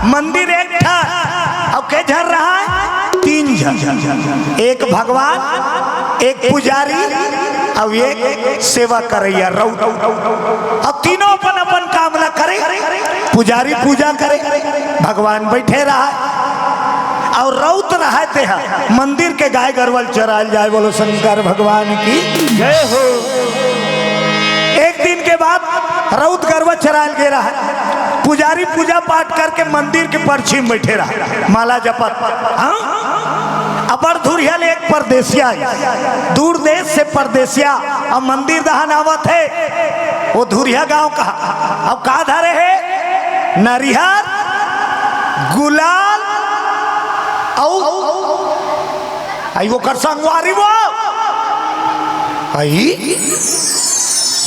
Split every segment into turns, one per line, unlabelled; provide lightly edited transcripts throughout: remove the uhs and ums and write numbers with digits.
मंदिर एक था। अब के झर रहा है 3 झर, एक भगवान, एक पुजारी और एक सेवा करैया रउत। अब तीनों अपन अपन काम न करे, पुजारी पूजा करे, भगवान बैठे रहा और रउत रहते हैं मंदिर के गाय गरवल चराल जाए। बोलो शंकर भगवान की जय हो। एक दिन के बाद रउत गरवल चराल गे रहा है, पुजारी पूजा पाठ करके मंदिर के परछी में बैठे रहा, माला जपत। अपर धुरिया ले एक परदेसिया, दूर देश से परदेसिया अब मंदिर दहन आवत है। वो धुरिया गांव का अब का धरे है, नरिहर, गुलाल आई वो कर संगवारी वो आई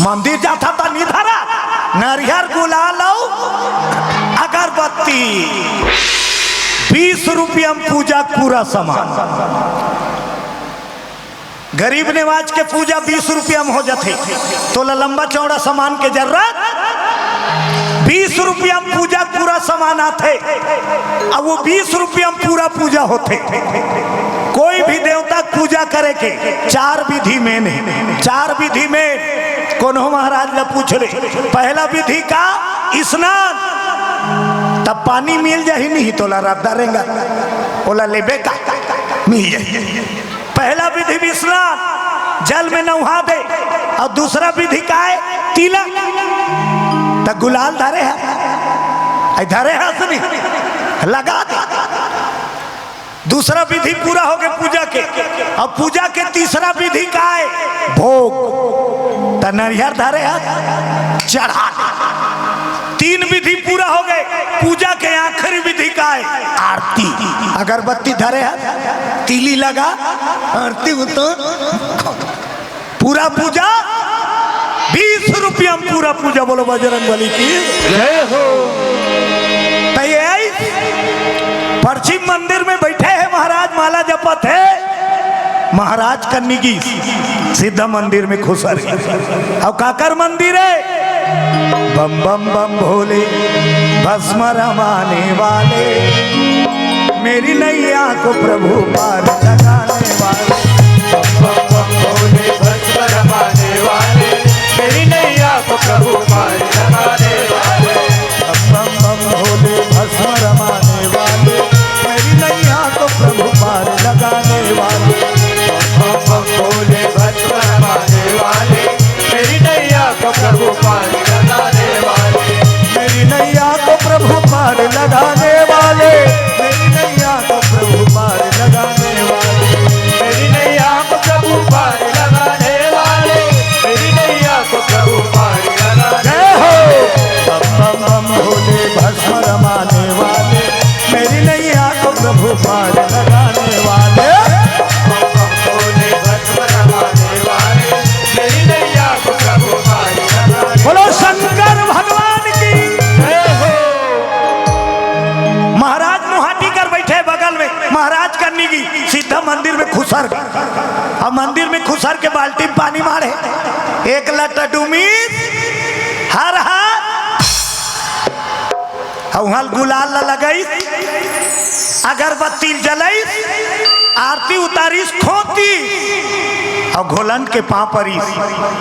मंदिर जाता था निधरा, नरिहर, गुलाल अगरबत्ती। 20 रुपया में पूजा पूरा सामान। गरीब नवाज के पूजा 20 रुपया में हो जाते, तो लंबा चौड़ा सामान के जरूरत 20 रुपया में पूजा पूरा सामान आते। अब वो 20 रुपया में पूरा पूजा होते। कोई भी देवता पूजा करे के 4 विधि में नहीं, 4 विधि में कोनो महाराज ने पूछ ले। पहला विधि का स्नान, तब पानी मिल जाए नहीं तो रद्दा रहेगा, ओला लेबे का मिल जाए। पहला विधि भी स्नान, जल में नहा दे। और दूसरा विधि का है तिलक, तब गुलाल धरे है, धरे है असली लगा दे। दूसरा विधि पूरा हो गया पूजा के। अब पूजा के तीसरा विधि का है भोग, तो नरिहर धरे है चढ़ा दे। 3 विधि पूरा हो गए। पूजा के आखिरी विधि का है आरती, अगरबत्ती धरे है, तीली लगा, आरती उतर, पूरा पूजा 20 रुपया में पूरा पूजा। बोलो बजरंग बली की जय हो। पश्चिम मंदिर में बैठे हैं महाराज, माला जपत है। महाराज कन्निगी सीधा मंदिर में खुसर गए। अब काकर मंदिर है, बम बम बम भोले भस्म रमाने वाले, मेरी नैया को प्रभु पार लगाने वाले। बम बम बम भोले भस्म रमाने वाले, मेरी नैया को प्रभु पार लगाने वाले। बम बम बम भोले भस्म रमाने वाले, मेरी नैया को प्रभु पार लगाने वाले। बम बम बम भोले भस्म रमाने वाले, मेरी नैया को प्रभु पार लगाने वाले। मेरी नैया को प्रभु पार लगाने वाले, मेरी नैया को प्रभु पार लगाने वाले। मेरी नैया को प्रभु पार लगाने वाले, मेरी नैया को प्रभु पार लगाने वाले। बम बम बम भोले भस्म रमाने वाले, मेरी नैया को प्रभु पार लगाने वाले। बम बम भोले भस्म रमाने वाले, मेरी नैया को प्रभु पार लगाने। बोलो शंकर भगवान की जय हो। महाराज मुहाटी कर बैठे बगल में, महाराज करनी की सीधा मंदिर में खुसर गए। अब मंदिर में खुसर के बाल्टी में पानी मारे, एक लटा डूमीर हर हाथ वहां गुलाल लगाई, अगरबत्ती जलाई, आरती उतारी खोती और घोलन के पांव परी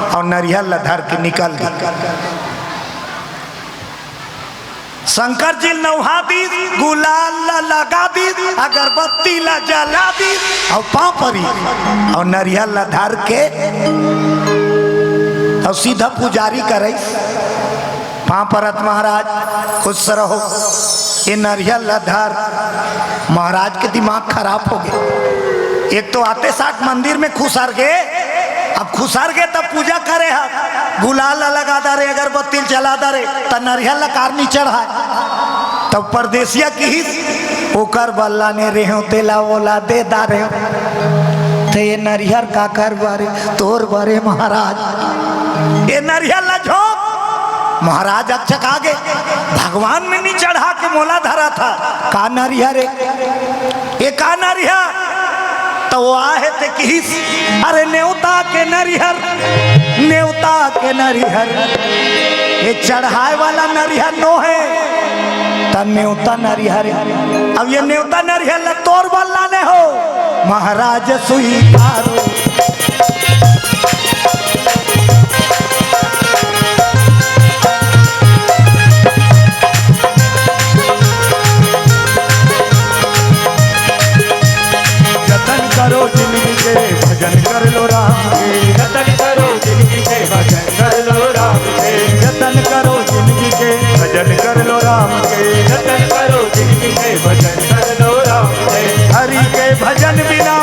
और नरियल लधर के निकल गई। शंकर जी नौहा दी, गुलाल लगा दी, अगरबत्ती ला जला दी और पांव परी और नरियल लधर के और सीधा पुजारी करे पांव परत। महाराज खुश रहो। ये नरियल लधर महाराज के दिमाग खराब हो गए। एक तो आते साथ मंदिर में खुसर गए, अब खुसर गए तब पूजा करे हम, गुलाल लगा दारे, अगरबत्ती जला दारे, तब नरियल कार नहीं चढ़ा। तब परदेसिया की ओकर बल्ला ने रेहो तेला वोला दे दारे, तो ये नरियल का कर बारे तोर बारे महाराज। ये नरियल झोंक महाराज अक्षक आगे भगवान में नहीं चढ़ा के मोला धरा था। का नरिया रे, ये का नरिया, तो वो आहे थे किस, अरे नेवता के नरिहर, नेवता के नरिहर, ये चढ़ाए वाला नरिहर नो है। तो न्योता नरिहर। अब ये न्योता नरिहर तोर बल्ला ने हो महाराज स्वीकारो। जतन करो जिंदगी के भजन कर लो राम के।
जतन करो जिंदगी के भजन कर लो राम के।
जतन करो जिंदगी के भजन कर लो राम के।
जतन करो जिंदगी के भजन कर लो राम के।
हरि के भजन बिना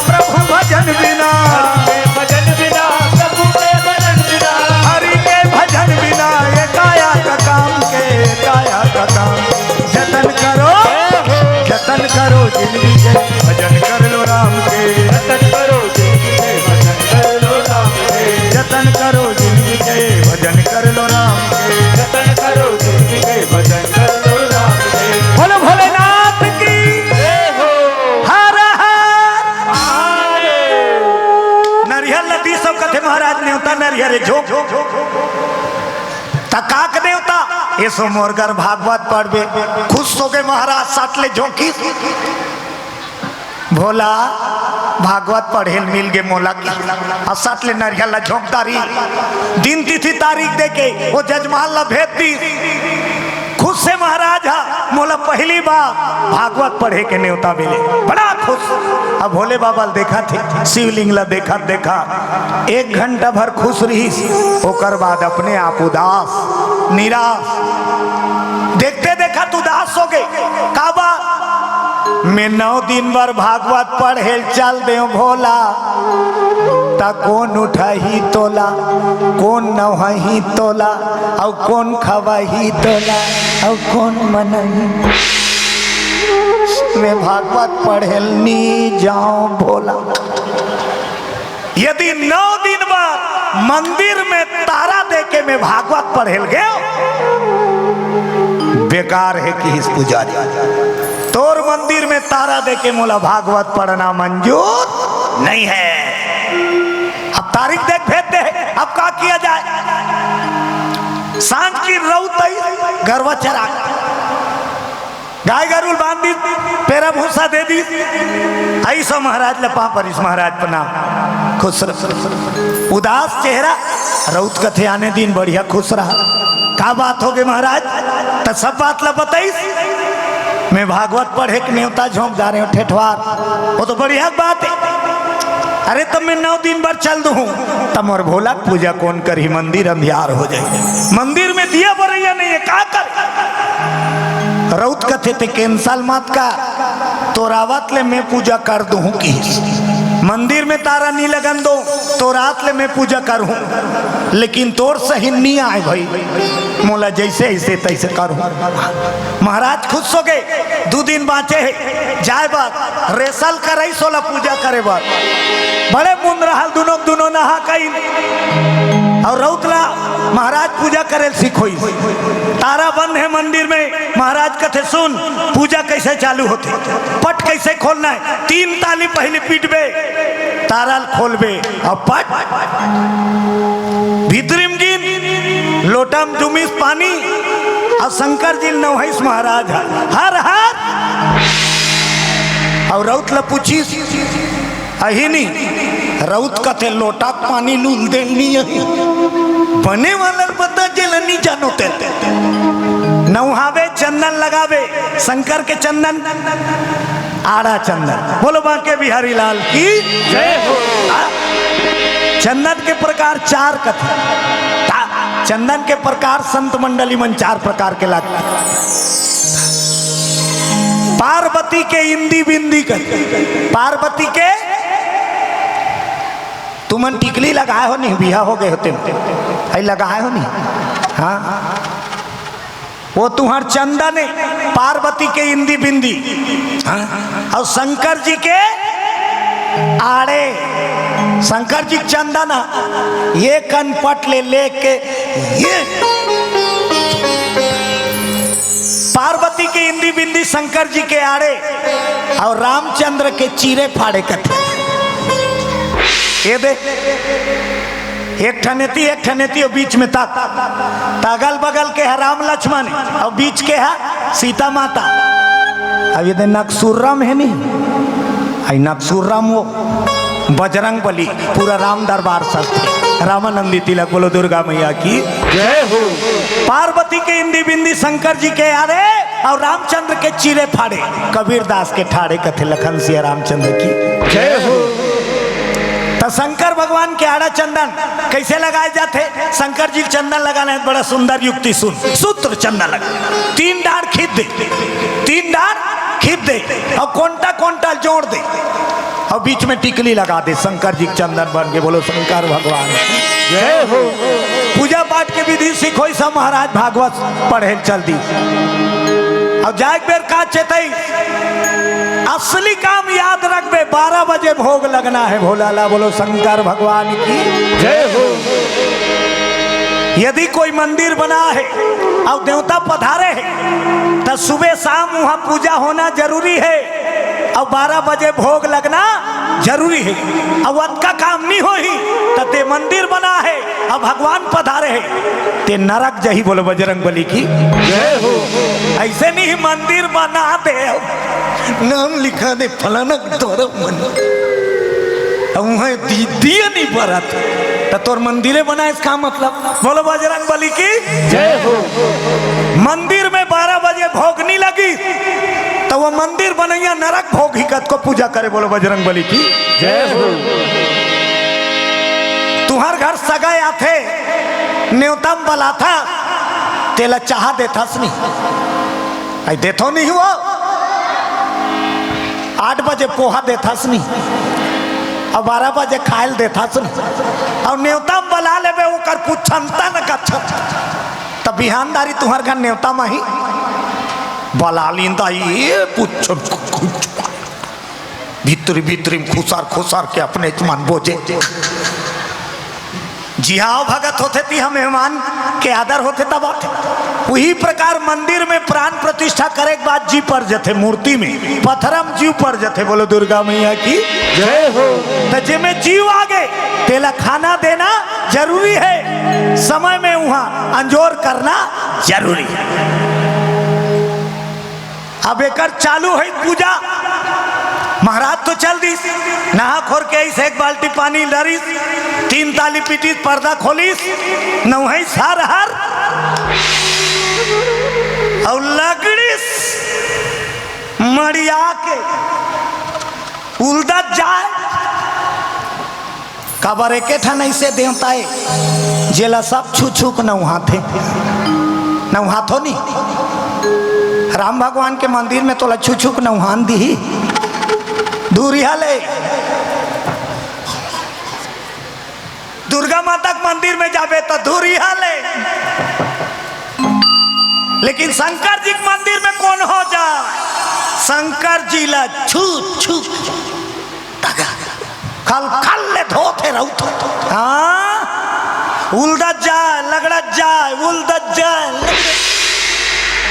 प्रभु भजन बिना।
हरि के भजन बिना प्रभु के भजन बिना।
हरि के भजन बिना ये काया का काम के काया का काम। जतन करो जिंदगी के भजन कर लो राम के।
जतन करो जिंदगी के भजन कर लो राम के।
जतन करो जिंदगी के भजन कर लो राम के।
जतन करो जिंदगी के भजन कर लो राम के।
बोलो भोलेनाथ की
जय हो।
हर हर।
महादेव।
नरिहर लती सब कथे महाराज न्योता नरिहर झोंक तकाक देवता ये सो मोरगर भागवत पढ़बे खुश हो गए महाराज साटले झोंकी। भोला भागवत पढ़े मिल गए मोला की और साटले नरिहर ला झोंकदारी दिन तिथि तारीख देके वो जजमान ला भेज दी। खुश से महाराज हा मोला पहली बार भागवत पढ़े के न्योता मिले बड़ा खुश। अब भोले बाबा देखा थे शिवलिंग ला देखा देखा 1 घंटा भर खुश रही ओकर बाद अपने आप उदास निराश देखते देखा तू उदास हो गए। काबा मैं 9 दिन भर भागवत पढ़े चल दे भोला ता कौन उठाही तोला कौन नवही तोला और कौन खवाही तोला और कौन मनही। मैं भागवत पढ़े नी जाऊं भोला। यदि 9 दिन बाद मंदिर में तारा देके मैं भागवत पढ़े गए बेकार है कि इस पुजारी तोर मंदिर में तारा देके मोला भागवत पढ़ना मंजूर नहीं है। अब तारीख देख भेज दे अब क्या किया जाए। सांझ की रउत गरवा चरा गाय गरुल बांध दी पेरा भूसा दे दी ऐसा महाराज लपा पर इस महाराज पना खुश उदास चेहरा रउत कथे आने दिन बढ़िया खुश रहा। क्या बात हो गई महाराज तो सब बात ला बताइस। मैं भागवत पढ़े के न्योता झोंक जा रहे हो ठेठवार वो तो बढ़िया बात है। अरे तब मैं 9 दिन भर चल दूं तब और भोला पूजा कौन करी मंदिर अंधियार हो जाए। मंदिर में दिया बरैया नहीं है का कर रउत कथे थे कैंसल मत का तो रावत ले मैं पूजा कर दूं की मंदिर में तारा नहीं लगन दो तो रात ले मैं पूजा करूं लेकिन तोर सही नहीं आए भाई मोला जैसे ऐसे तैसे करूं। महाराज खुश हो गए 2 दिन बाँचे जाए बात रेसल करे सोला पूजा करे बात बड़े मुंद रहा दोनों नहा कई और रउतला महाराज पूजा करे सीखोई। तारा बंद है मंदिर में महाराज कथे सुन पूजा कैसे चालू होती पट कैसे खोलना है 3 ताली पहले पीटबे तारा खोलबे और पट भीतरिम गिन लोटम जुमिस पानी और शंकर जी नवहिस महाराज हर हर और रउतला पूछी अही नहीं रउत कथे लोटा पानी लूल देनी बने वाला पता चल नहीं जानो ते नवहावे चंदन लगावे शंकर के चंदन आड़ा चंदन बोलो बांके बिहारी लाल की
जय हो।
चंदन के प्रकार 4 कथे चंदन के प्रकार संत मंडली मन 4 प्रकार के लगते। पार्वती के इंदी बिंदी कथे पार्वती के तुमन टिकली लगाए हो नहीं बिहा हो गए होते है लगाए हो नहीं हाँ वो तुम्हार चंदन है पार्वती के इंदी बिंदी हाँ? और शंकर जी के आड़े शंकर जी चंदन ये कनपट ले लेके ये पार्वती के इंदी बिंदी शंकर जी के आड़े और रामचंद्र के चीरे फाड़े कथे ये दे एक ठनेती और बीच में तक अगल बगल के है राम लक्ष्मण और बीच के है सीता माता। अब ये नक्सूरम है नहीं, आई नक्सूरम वो बजरंग बली पूरा राम दरबार सब थे। रामानंदी तिलक बोलो दुर्गा मैया की
जय हो।
पार्वती के इंदी बिंदी शंकर जी के आरे और रामचंद्र के चीरे फाड़े कबीर दास के ठाड़े कथे लखन सिया रामचंद्र की
जय हो।
तो शंकर भगवान के आड़ा चंदन कैसे लगाए जाते? शंकर जी चंदन लगाना है, बड़ा सुंदर युक्ति सुन। सूत्र चंदन लगा, 3 डाढ़ खींच दे, 3 डाढ़ खींच दे और कोंटा कोंटा जोड़ दे और बीच में टिकली लगा दे। शंकर जी चंदन बन के बोलो शंकर भगवान
जय हो।
पूजा पाठ के विधि सीखो सब महाराज भागवत पढ़े चल दी और जाए बेर का चेतई असली काम याद रखबे 12 बजे भोग लगना है भोलाला बोलो शंकर भगवान की
जय हो।
यदि कोई मंदिर बना है और देवता पधारे है तो सुबह शाम वहां पूजा होना जरूरी है और 12 बजे भोग लगना जरूरी है। और का काम नहीं हो ही तो ते मंदिर बना है और भगवान पधारे है ते नरक जही बोलो बजरंग बली की
जय हो।
ऐसे नहीं मंदिर बना दे नाम लिखा दे फलाना दिया नहीं बरत तो तोर मंदिरे बना इसका मतलब बोलो बजरंग बली की
जय हो।
मंदिर में 12 बजे भोग नहीं लगी तो वो मंदिर बनैया नरक भोग हिकत को पूजा करे बोलो बजरंग बली की
जय हो।
तुहार घर सगाए आथे न्यूनतम बला था तेला चाह देता नहीं आई देथो नहीं हुआ 8 बजे पोहा देता नहीं और 12 बजे खायल देता नहीं और न्यूनतम बला ले ओकर पुछनता न कच्छा तब बिहानदारी तुहार घर न्यूनता माही बला लींदा ये पुछ भीतरी भीतरी खुसार खुसार के अपने मन बोझे जी हाँ भगत होते थी हम मेहमान के आदर होते तब आते। वही प्रकार मंदिर में प्राण प्रतिष्ठा करे के बाद जी पर जथे मूर्ति में पत्थरम जीव पर जथे बोलो दुर्गा मैया की
जय हो।
तो जिमे जीव आगे तेला खाना देना जरूरी है, समय में वहां अंजोर करना जरूरी है। अब एक चालू है पूजा महाराज तो चल दी नहा खोर के ऐसे 1 बाल्टी पानी लरीस 3 ताली पीटीस पर्दा खोलीस नवही सार हर और लगड़ीस मड़िया के उलदत जाए कबर एक ठन ऐसे देवताए जेला सब छू छू के नौहा थे नौहा थो नहीं राम भगवान के मंदिर में तो छू छू के नौहान दी दूरिया ले दुर्गा माता के मंदिर में जाबे तो दूरिया ले लेकिन शंकर जी के मंदिर में कौन हो जा शंकर जी ला छू छू खल खल ले धोते रहू हाँ उलदत जाए लगड़त जाए उलदत जाए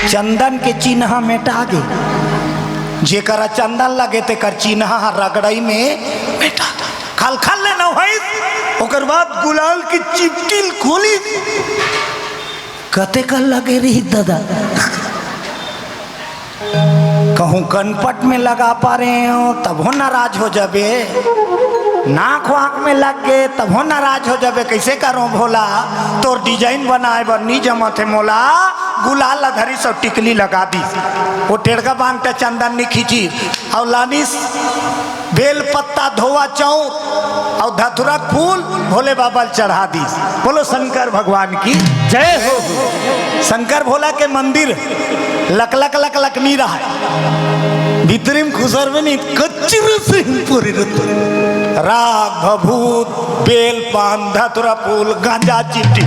चंदन के चिन्ह मेटा गे जेकरा चंदन लगे ते कर चिन्ह रगड़ई में मेटा खल खल ले न होई ओकर बाद गुलाल की चिपकिल खोली कते कल लगे रही दादा कहूँ कनपट में लगा पा रहे हो तब हो नाराज हो जाबे नाक वाक में लग गए तब हो नाराज हो जाबे कैसे करो भोला तोर डिजाइन बनाए बर नी जमत है मोला गुलाल धरी सब टिकली लगा दी वो टेड़का बांध के चंदन नहीं खींची और लानिस बेल पत्ता धोआ चाऊ और धतुरा फूल भोले बाबा चढ़ा दी बोलो शंकर भगवान की
जय हो।
शंकर भोला के मंदिर लक लक लक लक नहीं रहा है भीतरी में खुसर में नहीं कच्ची से पूरी राग भभूत बेल पान धतुरा फूल गांजा चिट्टी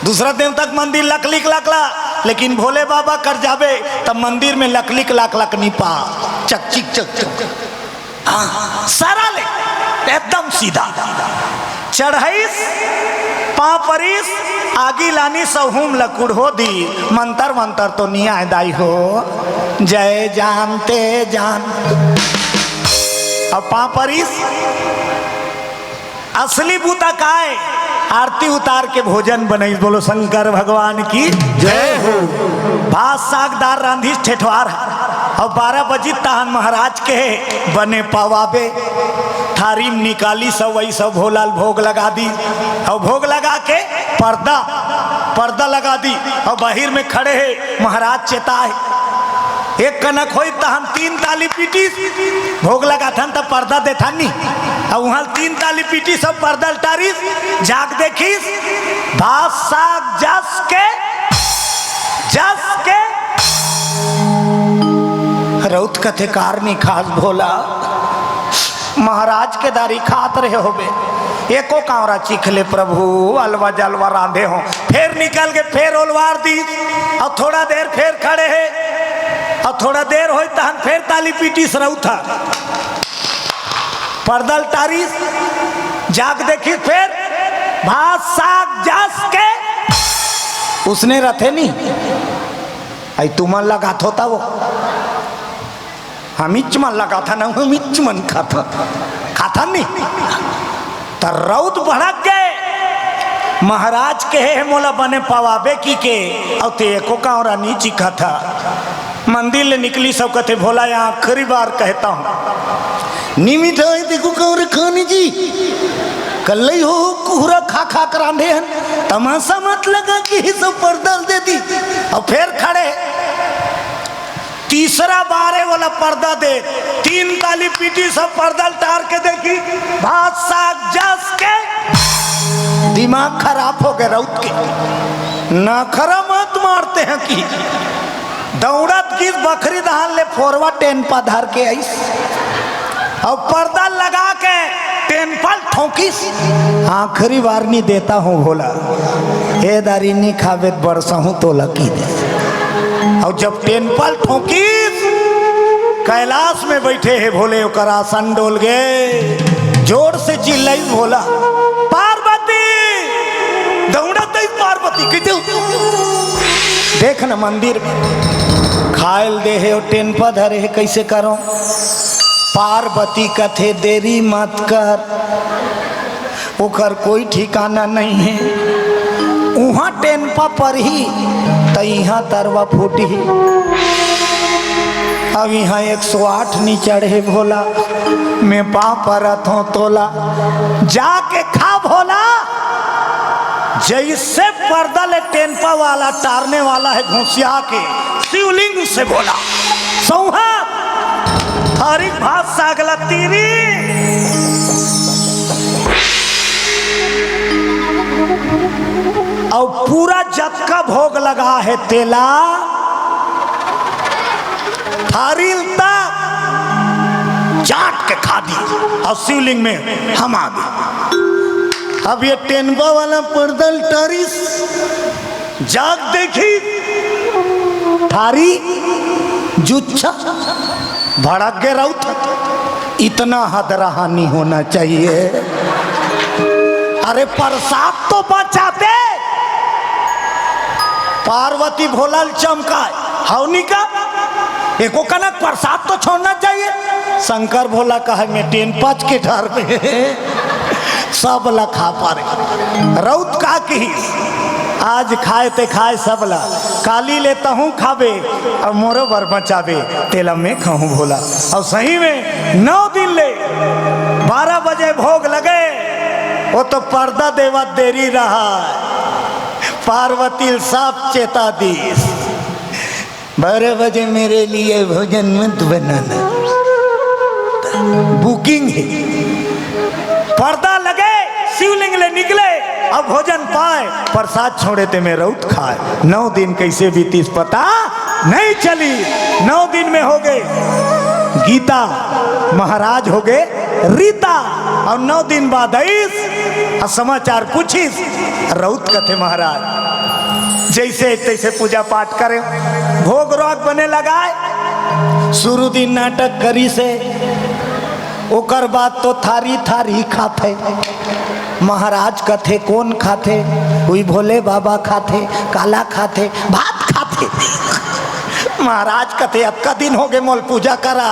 दूसरा दिन तक मंदिर लकलिक लकला लेकिन भोले बाबा कर जाबे तब मंदिर में लकलिक लक लक नहीं पा चक चिक चक चक सारा ले एकदम सीधा चढ़ाईस पापरिस आगी लानी सहुम लकुड़ हो दी मंतर मंतर तो नहीं आए दाई हो जय जानते जान अब पापरिस असली बूता का है? आरती उतार के भोजन बनई। बोलो शंकर भगवान की
जय हो।
भात साग दार रांधी ठेठवार और 12 बजी तहन महाराज के बने पवाबे। थारी में निकाली सब वही सब भोलाल भोग लगा दी और भोग लगा के पर्दा लगा दी और बाहर में खड़े है महाराज चेताए। एक कनक होई तहन 3 ताली पीटी भोग लगा था तब पर्दा देथा नहीं और वहां 3 ताली पीटी सब पर्दा टारिस जाग देखिस भात साग जस के रौत कथे कारनी खास भोला महाराज के दारी खात रहे होबे। एको कांवरा चिखले प्रभु अलवा जलवा रांधे हो। फिर निकल के फिर ओलवार दी और थोड़ा देर फिर खड़े है और थोड़ा देर हो तहन फिर ताली पीटी सरऊ था पर्दल तारीस जाग देखी फिर भात साग जस के उसने रथे नहीं आई तुमन लगा था वो हम मन लगा था ना हम मन खाता नहीं तो रौद भड़क गए महाराज के है मोला बने पवाबे की के और ते एको कांवरा नहीं चिखा था। मंदिर ले निकली सब कहते भोला यहाँ आखिरी बार कहता हूँ निमित है देखो कांवरे खानी जी कल ही हो कुहरा खा खा कर आंधे हैं तमाशा मत लगा कि सब पर्दा दे दी और फिर खड़े तीसरा बारे वाला पर्दा दे 3 ताली पीटी सब पर्दा टार के देखी भात साग जस के दिमाग खराब हो गए रौत के ना खरा मत मारते हैं कि दौड़त की बकरी दहान ले फोरवा टेन पा धर के आई और पर्दा लगा के टेन पर ठोकिस आखिरी बार नहीं देता हूँ भोला ए दारी नहीं खावे बरसा हूँ तो लकी दे और जब टेनपल ठोकी कैलाश में बैठे हैं भोले ओकर आसन डोल गए जोर से चिल्लाई भोला पार्वती दौड़त पार्वती कितु देख न मंदिर में खायल दे है और टेनपा धरे है कैसे करो पार्वती कथे देरी मत कर ओकर कोई ठिकाना नहीं है वहाँ टेनपा पर ही तो यहाँ तरवा फूटी अब यहाँ 108 नहीं चढ़े भोला मैं पा परत हूँ तोला जाके खा भोला जैसे पर्दा ले टेनपा वाला टारने वाला है घुसिया के शिवलिंग से बोला सौहा हरी भात सागला तीरी और पूरा जग का भोग लगा है तेला थारी तक चाट के खा दी और शिवलिंग में हम आ गए। अब ये टेनबा वाला पर्दल टारिस जाग देखी थारी जुच्छा भड़क गए राउत इतना हदरहा नहीं होना चाहिए। अरे प्रसाद तो बचाते पार्वती भोलाल चमकाए हवनी का एको कनक प्रसाद तो छोड़ना चाहिए। शंकर भोला कहा मैं 10-5 के ठार में सब ला खा पा रहे रौत का की आज खाए ते खाए सब ला काली लेता हूँ खाबे और मोरो बर बचावे तेला में खाऊं भोला। और सही में 9 दिन ले 12 बजे भोग लगे वो तो पर्दा देवा देरी रहा पार्वती साफ चेता दी 12 बजे मेरे लिए भोजन मत बनाना बुकिंग है। पर्दा लगे शिवलिंग ले निकले अब भोजन पाए प्रसाद छोड़े थे मैं रौत खाए। 9 दिन कैसे बीतीस पता नहीं चली। 9 दिन में हो गए गीता महाराज हो गए रीता और 9 दिन बाद आईस समाचार पूछिस रौत कथे महाराज जैसे तैसे पूजा पाठ करे भोग रोग बने लगाए शुरू दिन नाटक करी से ओकर बाद तो थारी थारी खाते महाराज कथे कौन खाते हुई भोले बाबा खाते काला खाते भात खाते महाराज कथे अक्का दिन हो गए मोल पूजा करा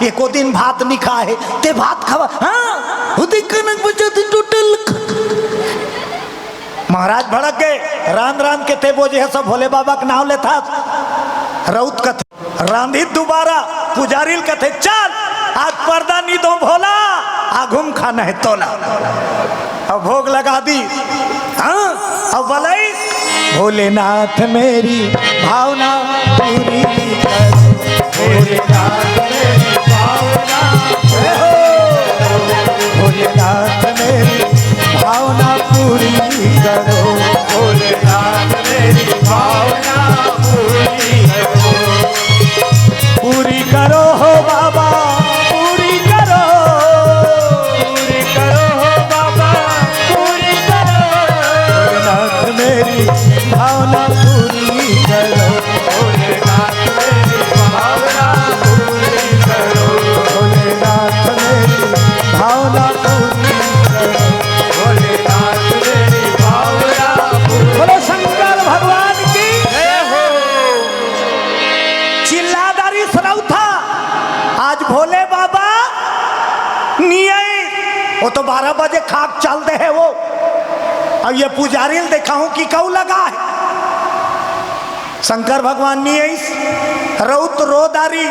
एको दिन भात नहीं खाए ते भात खावा हाँ कनक बचा टोटल। महाराज भड़क गए रान रान के थे बोझे है सब भोले बाबा का नाम लेता रउत कथे रांधी दोबारा पुजारी कथे चल आज पर्दा नहीं दो भोला आघुम खाना है तोला। अब भोग लगा दी हाँ अब बलई भोलेनाथ मेरी भावना पूरी कर
भोलेनाथ मेरी भावना
भोलेनाथ मेरी भावना पूरी करो
भोलेनाथ मेरी भावना
पूरी करो हो बाबा पूरी करो
हो बाबा पूरी करो
भोलेनाथ मेरी भावना पूरी करो
भोलेनाथ मेरी भावना पूरी करो
भोलेनाथ मेरी भावना पूरी करो
भोलेनाथ मेरी भावना पूरी
बोलो शंकर भगवान की चिल्लादारी सुनाऊ था आज भोले बाबा नहीं आए वो तो 12 बजे खाक चलते हैं वो और ये पुजारी देखा हूं कि कऊ लगा है शंकर भगवान नहीं आई रउत रोदारी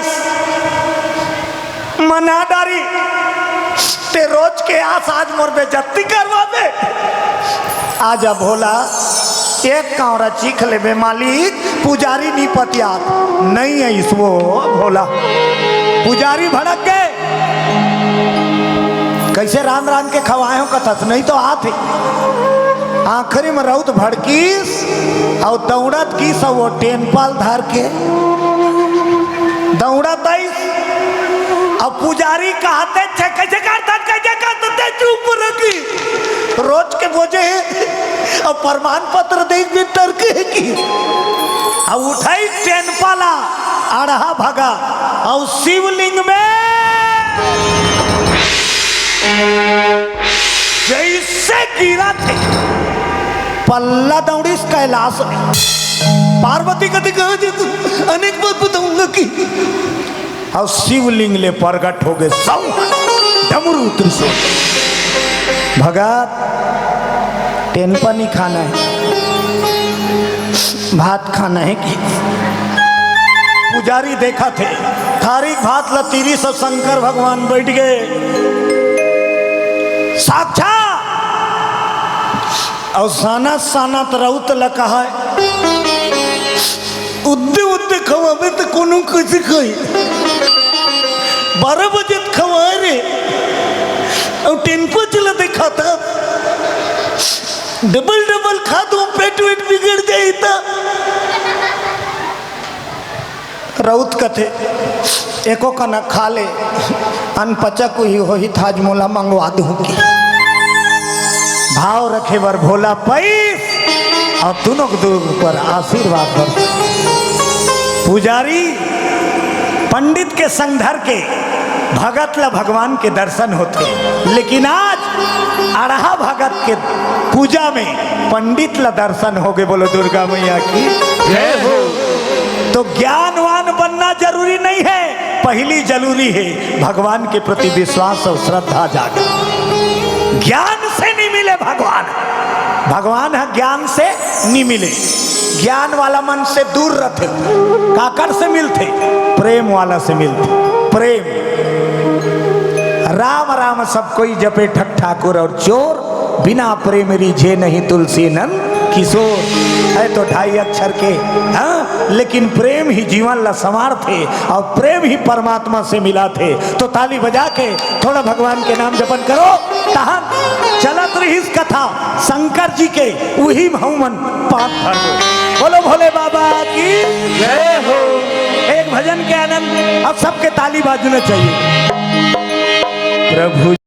मनादारी ते रोज के आस आज मोर बेजती करवा दे आजा भोला एक कावरा चीख ले मालिक पुजारी नहीं पतियात नहीं है इस वो भोला पुजारी भड़क गए कैसे रान रान के खवाए हो कथस नहीं तो आते आखिरी में रउत भड़कीस और दौड़त की सब वो टेनपाल धर के दौड़त अब पुजारी कहते कैसे करते चुप रखी रोज के बोझे और प्रमाण पत्र देख भी टरके की अब उठाई टेनपाला आढ़ा भगा और शिवलिंग में जैसे गिरा थे पल्ला दौड़ी कैलाश पार्वती कभी कहा अनेक बात बताऊंगा कि और शिवलिंग ले प्रगट हो गए सब डमरू त्रिशूल भगत टेनपा नहीं खाना है भात खाना है कि पुजारी देखा थे थारिक भात लतीरी सब शंकर भगवान बैठ गए साक्षात और साना साना तरउत लका है उद्दे उद्दे खवाबे तो कोनो कैसे खाई 12 बजे खवाए रे और टेम्पो चला देखा था डबल डबल खा दो पेट वेट बिगड़ जाए था रउत कथे एको का न खा ले अनपचक ही हो ही थाज मोला मंगवा दूंगी भाव रखे बर भोला पैस और दोनों पर आशीर्वाद बर पुजारी पंडित के संग धर के भगत ला भगवान के दर्शन होते लेकिन आज अढ़ा भगत के पूजा में पंडित ला दर्शन हो गए बोलो दुर्गा मैया की जय हो। तो ज्ञानवान बनना जरूरी नहीं है पहली जरूरी है भगवान के प्रति विश्वास और श्रद्धा जागे ज्ञान से नहीं मिले भगवान भगवान है ज्ञान से नहीं मिले ज्ञान वाला मन से दूर रहते काकर से मिलते प्रेम वाला से मिलते प्रेम राम राम सब कोई जपे ठक ठाकुर और चोर बिना प्रेम रिझे नहीं तुलसी नंद किशोर है तो 2.5 अक्षर के हाँ लेकिन प्रेम ही जीवन ला संवार थे और प्रेम ही परमात्मा से मिला थे तो ताली बजा के थोड़ा भगवान के नाम जपन करो तहन चलत रही कथा शंकर जी के वही भवन पाप भर दो बोलो भोले बाबा की
जय हो।
एक भजन के आनंद अब सबके ताली बाजूना चाहिए प्रभु।